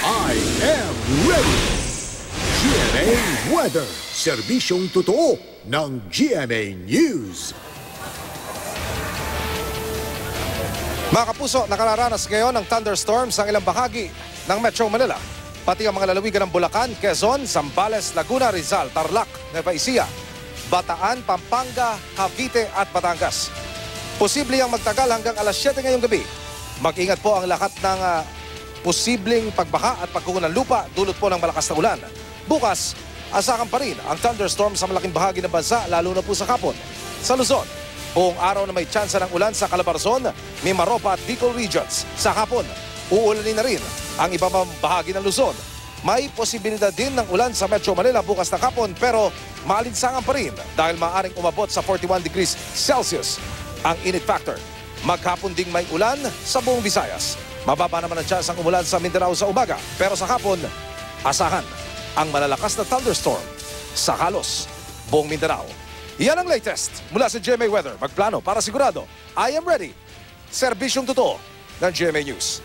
I am ready! GMA Weather, serbisyong totoo ng GMA News. Mga kapuso, nakararanas ngayon ng thunderstorms sa ilang bahagi ng Metro Manila. Pati ang mga lalawigan ng Bulacan, Quezon, Zambales, Laguna, Rizal, Tarlac, Nueva Ecija, Bataan, Pampanga, Cavite at Batangas. Posible ang magtagal hanggang alas 7 ngayong gabi. Mag-ingat po ang lahat ng posibleng pagbaha at pagkuho ng lupa dulot po ng malakas na ulan. Bukas, asahan pa rin ang thunderstorm sa malaking bahagi ng bansa, lalo na po sa hapon. Sa Luzon, buong araw na may tsansa ng ulan sa Calabarzon, Mimaropa at Bicol regions. Sa hapon, uulanin na rin ang ibang bahagi ng Luzon. May posibilidad din ng ulan sa Metro Manila bukas na hapon, pero maalinsangan pa rin dahil maaaring umabot sa 41 degrees Celsius ang init factor. Maghapon ding may ulan sa buong Visayas. Mababa naman ang tsansang umulan sa Mindanao sa umaga, pero sa hapon, asahan ang malalakas na thunderstorm sa halos buong Mindanao. Yan ang latest mula sa GMA Weather. Magplano para sigurado. I am ready. Serbisyong totoo ng GMA News.